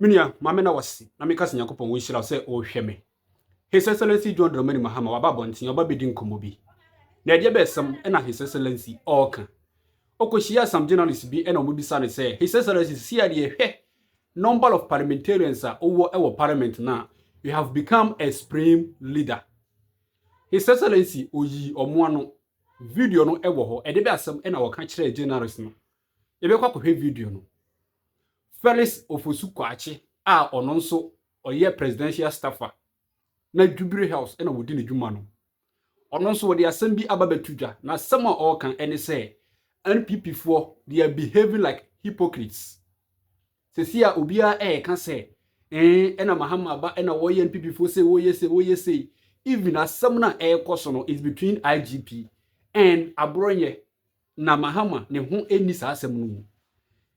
Minia, Mamma was, Namika's Yakupon, we shall say, oh, Sheme. His Excellency John Dramani Mahama, Wababonti, or Baby Dinkomobi. Nadia Bessam, and His Excellency, Orkan. Okoshia, some journalists be and Omubi San say, His Excellency, CIA, number of parliamentarians are over our parliament now. You have become a supreme leader. His Excellency, Oyi, Omuano, video no ewo, and the Bassam and our country journalists no. Ebekwa video no. Felix Ofosu-Kwakye a ono nso oye presidential staffer na Jubilee House na wodi ne dwuma no ono nso wodi asem bi ababetudwa na asem a okan ene say NPP for they are behaving like hypocrites sesia obia ka say ena Mahama ba ena wo NPP for say wo say even asem na koso no is between IGP and Abronye na Mahama ne ho eni sa asem no.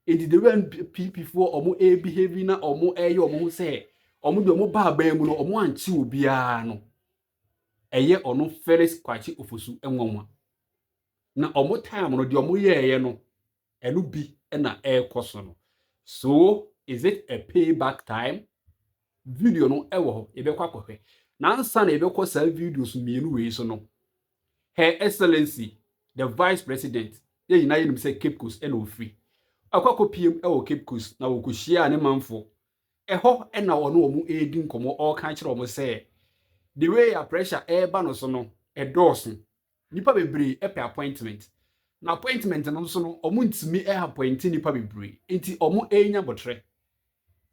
It the when people for omo behaving na omo omo say omo do omo ba ban mu no omo anchi obia no eye ono Felix Kwakye Ofosu enwanwa na omo time no de omo ye no enu bi na koso no. So is it a payback time? Video no ewo ho ebekwa kohwe na ansa na ebekwa sa videos mienu we so no. Her Excellency the Vice President ye yina yenu say Cape Coast eno free akwako PM ewo Cape Coast na wokuhia ne manfo eho na ono omu edi nkomo all kan kire omo say the way ya pressure eba no so no edosun nipa bebre epe appointment na appointment no so no omu ntimi appoint nipa bebre enti omu enya botre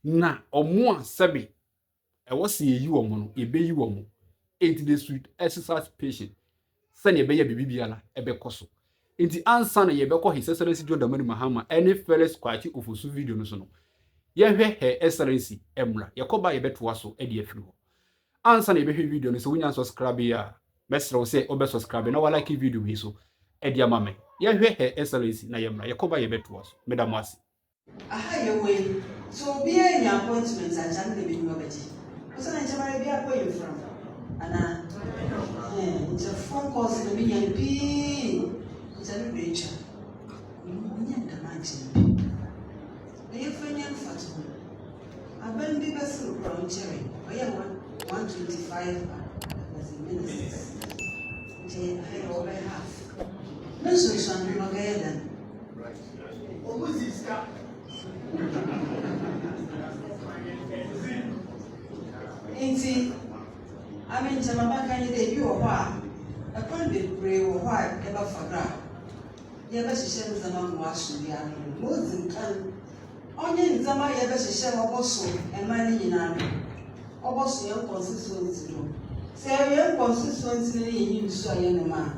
na omu asebe ewo se yi omu no ebe yi omu enti the sweet exercise patient sane ebe ya bibibiala ebe koso. Inti ansa na yebekọ His Excellency John Dramani Mahama any Felix Kwakye Ofosu video no so no yehwe Her Excellency emra yakoba yebeto so e de afiri ho ansa na yebehwe video no so wunya subscribe ya mesra say obe subscribe na wala like video we so e de ama me yehwe Her Excellency na yemra yakoba yebeto so medam ase aha yewe so be any appointment and chan dey be no beji so na chamare be appoint from ana it's a phone call to me and p celebration. Munyan Damanchi. The Efrenian Fatima. I been the vessel brown cherry. I am 125 as a minister. I all I have. No solution, no gaiden. Who's this guy? I mean, Jamaica, you are why. I can't be brave or why ever for that. Yabashishemu zama mwasu ya mozi nkan onye nzama yabashishemu oboso emani nyinano oboso ya consistency do se ya consistency ni yin nso aye ne ma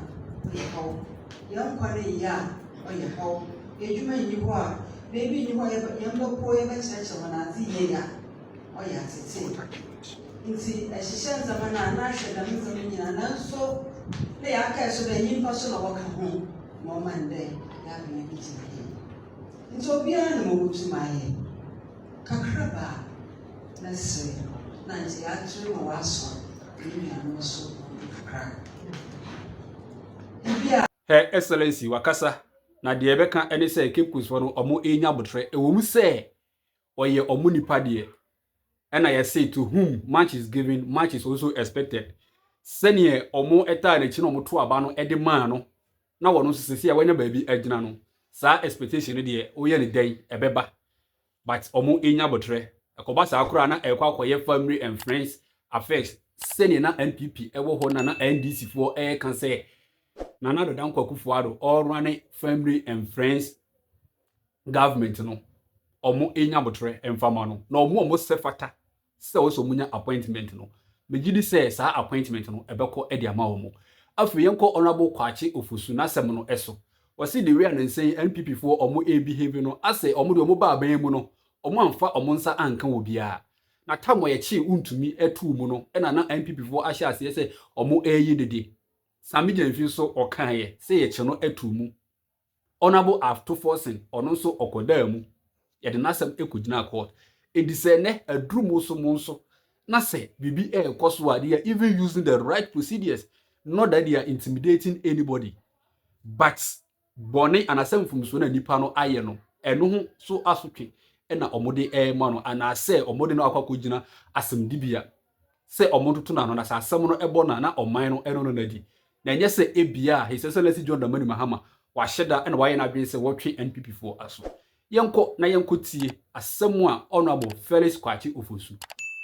yeho ya nkware ya oyeho ejuma yin ho a baby yin ho ya mbopo ya bacheche wana ati ye ya oya tete nti ehihye nzama na ahwe da nzama nyinana nso le ya aka so da yin fa so na waka ho Momande, ya be meeting again. Into Bian Mobutumaye, Kakraba, let's say, Nancy actually was also crack. Her Excellency Wakasa, na de ebeka ene say Cape Coast for no omo enya botre e wo mu say oye omo nipa de and I say to whom much is given, much is also expected. Senior omo eta na chi no mo to aba no ede man no na wono sisi ya wanya baabi agina no sa expectation de oye ne den ebeba but omo enya botre akoba sa akura na ekwa akoye family and friends affairs senior na NPP ewo ho na NDC for kan say na do dan kwakufu ado all running family and friends government no omo enya botre emfama no na omo sefata se wo so munya appointment no megidi say sa appointment no ebekọ edi ama omo afi yenko honorable Kwakye Ofosu na sem no eso wasi the way and say NPP for omo behave no ase omo de omo ba ban mu no omo amfa omo nsa anka obia na tamo ye chi untumi etu mu no na NPP for ahia ase say omo yi dede sami jenfi so okan ye say ye chi no etu mu honorable after forcing ono so okoda mu ye de nasem ekugina court edise ne adrumu so mu nso na say bibi ekoso ade even using the right procedures. Not that they are intimidating anybody, but Bonnie and Assam from Suna Nipano Ayano, and no so asuke, na omode ma no ana se omode no akwa gina asemdibia se omodo to na no na sa asem no ebo na oman no eno no nadi na enye se ebia His Excellency John Dramani Mahama wa hyeda na waye na adwen se wotwe NPP for aso yenko tie asem a honorable Felix Kwachi Ofosu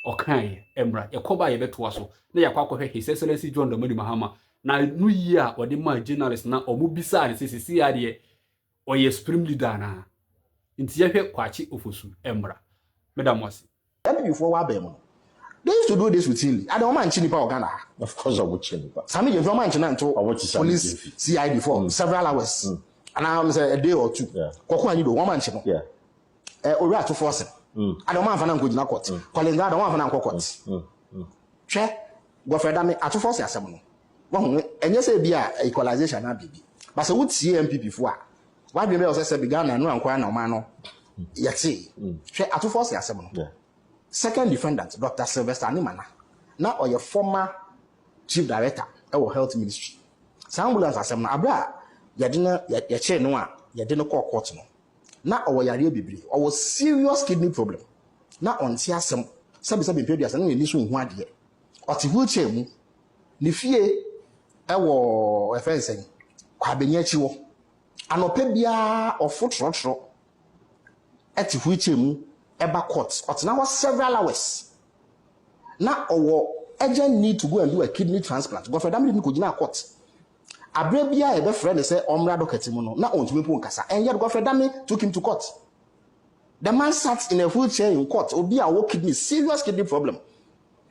okan emra yekoba ye beto aso na yakwa His Excellency John Dramani Mahama na nu yi a ode ma journalist na omubisa ne sisi ade oye supreme leader na nti yehwe Kwachi Ofosu emra madam wasi before wa be mo they used to do this routinely. I don't mind Chinipa or Ghana. Of course, I would Chinipa. Some of you from Manchester to police CID for several hours. And I'm say a day or two. Kokwa ni do one man chino. Yeah. Ori to force. I don't mind for go na court. Calling that don't want for court. Che go for that me ato force asem no. Wo enye say bia equalization na bibi. But say wo tie MPP fo a. Why be me o say Ghana no ankwa na man no. Yeti. Che ato force asem no. Yeah. Second defendant, Dr. Sylvester Animana, now or your former chief director of health ministry. Some ambulance asem na abra yadina ya che no a yadina call court no. Na or yare bibiri or was serious kidney problem. Na on tia asem sabi period asem ni so hu ade. Oti wheelchair mu ni fie e wo efensen kwa benye achi wo. Anope bia ofotro eti wheelchair mu eba court but now several hours now our agent need to go and do a kidney transplant go for that mean ko gina court abrebia e be friend say omra docket mu no na ontumi po nkasa and yet go for that took him to court. The man sat in a wheelchair in court obi a wo kidney serious kidney problem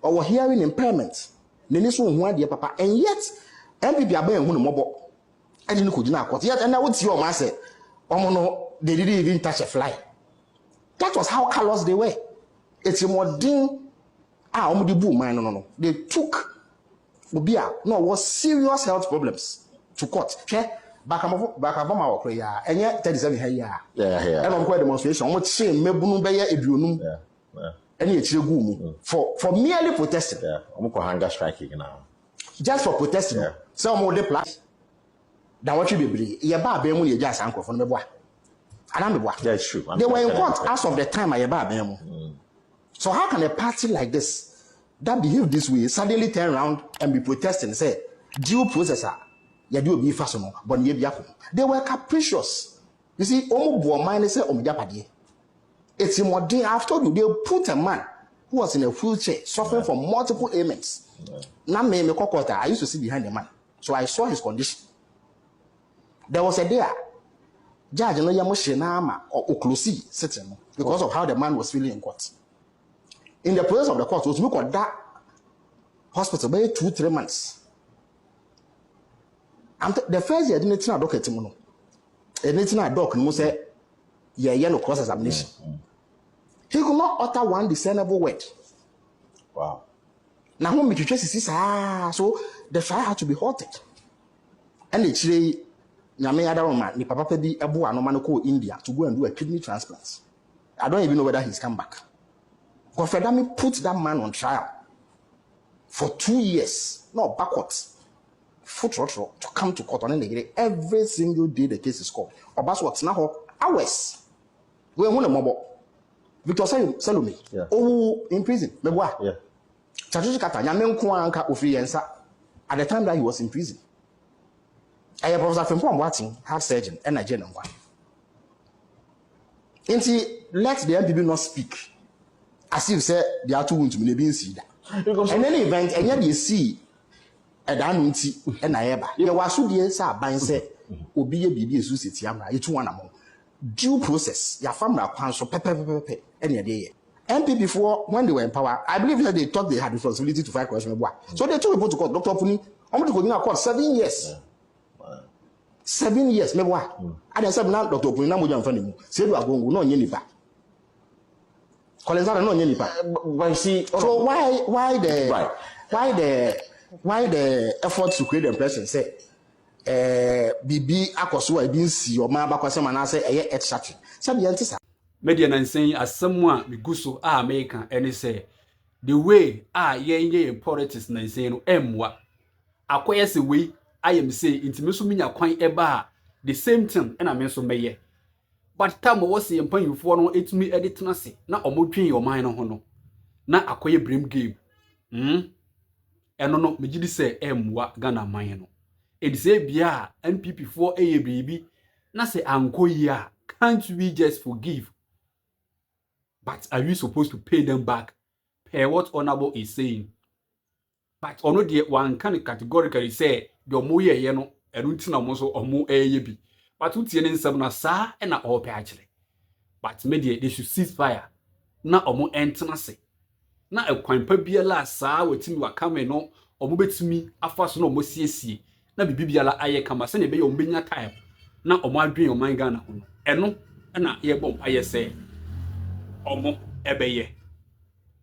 or hearing impairment neni so hu ade papa and yet MPP aban hu no mobo ade ni ko gina court yet and now what you o say omo no they didn't even touch a fly. That was how callous they were. It's more ding. No. They took Ubia, no, was serious health problems to court. Back of my prayer, and yet 37 here. Yeah. And I'm quite demonstration. What say, Mebunu Baya Edunum. Yeah. Any Chigumu for merely protesting. Yeah. I'm hunger striking now. Just for protesting. Yeah. Some more the plus. That what you be. Yaba Bemu, you just uncle from the boy. That's true. They were in court as of the time I bam. So how can a party like this that behave this way suddenly turn around and be protesting and say due processor ya do be fashion but they were capricious. You see, it's more day after you they put a man who was in a wheelchair suffering from multiple ailments. I used to sit behind the man, so I saw his condition. There was a day Judge no yamushinama or oklosi sitting because of how the man was feeling in court. In the presence of the court, was look at that hospital by 2-3 months. And the first year didn't know doc etimono. It didn't know doc no say yellow cross examination. He could not utter one discernible word. Wow. Now when we so the trial had to be halted. And it's Nyame Adaroma, ni papa bi ebo anoma no ko India to go and do a kidney transplant. I don't even know whether he's come back. Godfredami put that man on trial for 2 years, not backwards. Foot to come to court on any every single day the case is called. Obas what's now hours. We want a mobile. Victor Salome. Yeah. Oh, in prison. Yeah. Chachuchi kata nyame nko anka ofri yensa at the time that he was in prison. I Professor Fempom Watson, heart surgeon, and I general one. Let the MPP not speak. As if say they are too wound to be see that. And any event, and yet you see a danunti and I ever. There was so dear sir by say, Obi a BB Susi Yamra, it's one among due process, your family council, pepper, any day. MPP before when they were in power, I believe that they thought they had responsibility to fight corruption. So they took a to court, Dr. Puni, I'm going to go in court 7 years. Yeah. 7 years, maybe what? I said now, Dr. Puni, I'm going to say, you are going to know Yenipa. Colenzana no Yenipa. But see, so why the effort to create the impression say BB akoso I didn't see your man back some and say a extraction. Sabi antisa. Media nan saying as someone miguso American and say the way ye in politics nan saying no emwa. Akoye se way I am say intimi so minya kwan eba the same thing and I mean so meye. but time was the mpanyinfo no etumi edit na se na omodwen your mind no ho no na akoye brim game eno no megidi se emwa Ghana man no edise bia NPP for eye bibi na se ankoyi a can't we just forgive? But are you supposed to pay them back per what Honorable is saying? But ono de one can categorically say the omo ye no enu ntina mo so omo eye bi. But utie ne nsem na saa e na ope agire. But me they should cease fire. Na omo entena se. Na ekwanpa biala saa wetimi wakame no omo betimi afa so na omo siesie. Na bibibiala aye kama se ne be ye omo benya time. Na omo adwen o man Ghana ho no. Eno na ye bom aye se omo ebeye.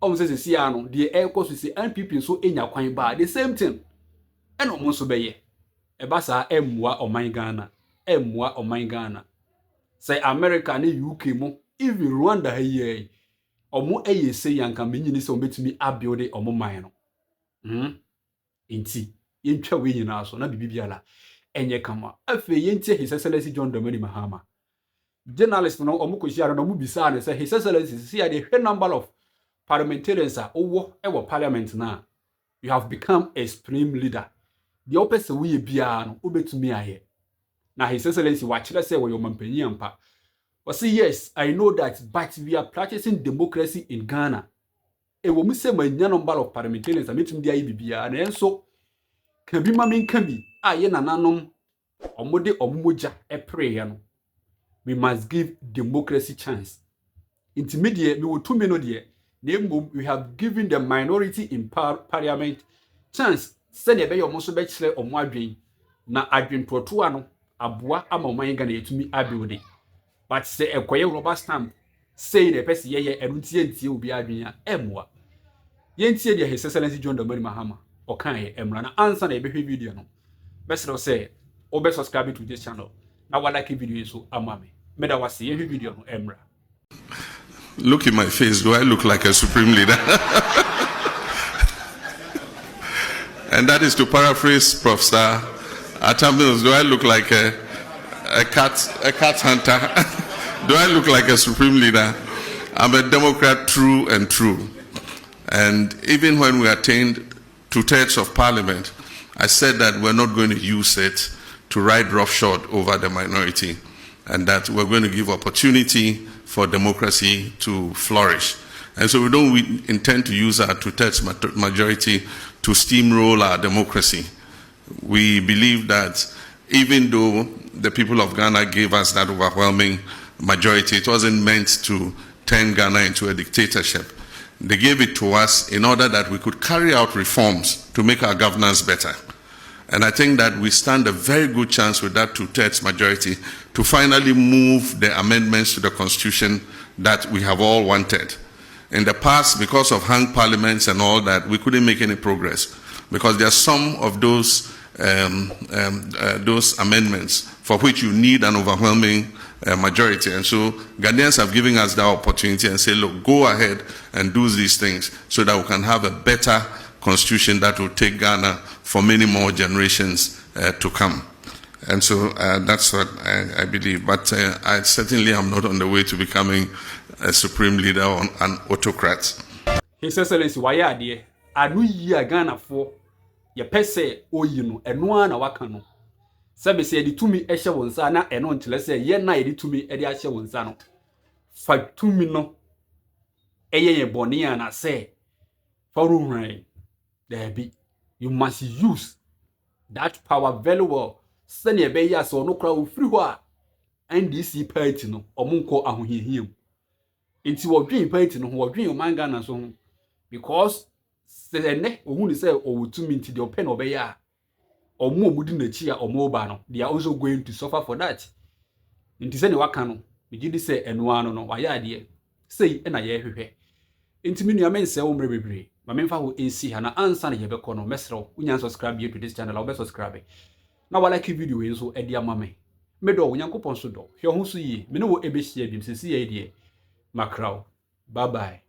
Omo se si ano de ekwoso se NPP so enya kwan ba the same thing. Eno omo so beye. Eba sa emua oman Ghana. Emua oman Ghana. Say America ne UK mo even Rwanda haye. Omo eye se yanka menyini se ombetumi abuild omo man no. Inti yentwa we nyina so na bibibiala enye kama. Afe yentie His Excellency John Dramani Mahama. Journalists no omo kwhia no omo bisa ne say His Excellency see the high number of parliamentarians are owo ewo parliament na. You have become a supreme leader. The opese we bia no obetumi aye. Na His Excellency wachire say we yomampanyi ampa. We say yes, I know that, but we are practicing democracy in Ghana. E wo mu say manya number of parliamentarians ametum dia bibia na enso kan bi ma men kan bi aye nananom omode omoja epre no. We must give democracy chance. Intermediate me wo tumi no de we have given the minority in parliament chance send ebe yo mo so be kire omo adwen na adwen toto ano aboa ama oman Ghana etumi abuild. But say ekoye rubber stamp say the person ye enuntie obi adwen a emwa yentie de His Excellency John Dramani Mahama o kan ye emra na answer na ebe hwe video no best say obe subscribe to this channel na wa like video so amame meda wase ye hwe video no emra. Look in my face, do I look like a supreme leader? And that is to paraphrase Prof. Sir Atamils, do I look like a cat hunter? Do I look like a supreme leader? I'm a Democrat true and true. And even when we attained 2/3 of parliament, I said that we're not going to use it to ride roughshod over the minority, and that we're going to give opportunity for democracy to flourish. And so we don't intend to use our 2/3 majority to steamroll our democracy. We believe that even though the people of Ghana gave us that overwhelming majority, it wasn't meant to turn Ghana into a dictatorship. They gave it to us in order that we could carry out reforms to make our governance better. And I think that we stand a very good chance with that 2/3 majority to finally move the amendments to the Constitution that we have all wanted. In the past, because of hung parliaments and all that, we couldn't make any progress because there are some of those amendments for which you need an overwhelming majority. And so Ghanaians have given us that opportunity and say, look, go ahead and do these things so that we can have a better constitution that will take Ghana for many more generations to come. And so that's what I believe. But I certainly am not on the way to becoming a supreme leader or an autocrat. His Excellency, why are there? Anu yi Ghana for ye pese oyi no eno na waka no. Sebe se yedi tumi ehye wonsa na eno ntele se ye na yedi tumi ede ahye wonsa no. Fa tumi no eye boni ana se for ruhran. There be, you must use that power very well. Send your baby as no crowd free wa NDC party no omunko ahohihiem. Inti wo dwen party no wo dwen man Ghana so because se ne ohun say owutumi nti de open obey a omo omudi na chi a omo ba no they are also going to suffer for that. Inti se ne waka no megidi say eno ano no waya ade sei na ye hwehwe. Inti minu ya mense wo mre bebre ma memfa ho ensi ha na ansa na yebekọ no mesrew unya subscribe here to this channel obe subscribe na wa like video yi so edi amame medo onyankopon so do hwe ho so yi me ne wo ebehia bim sesi ye die makraw bye bye.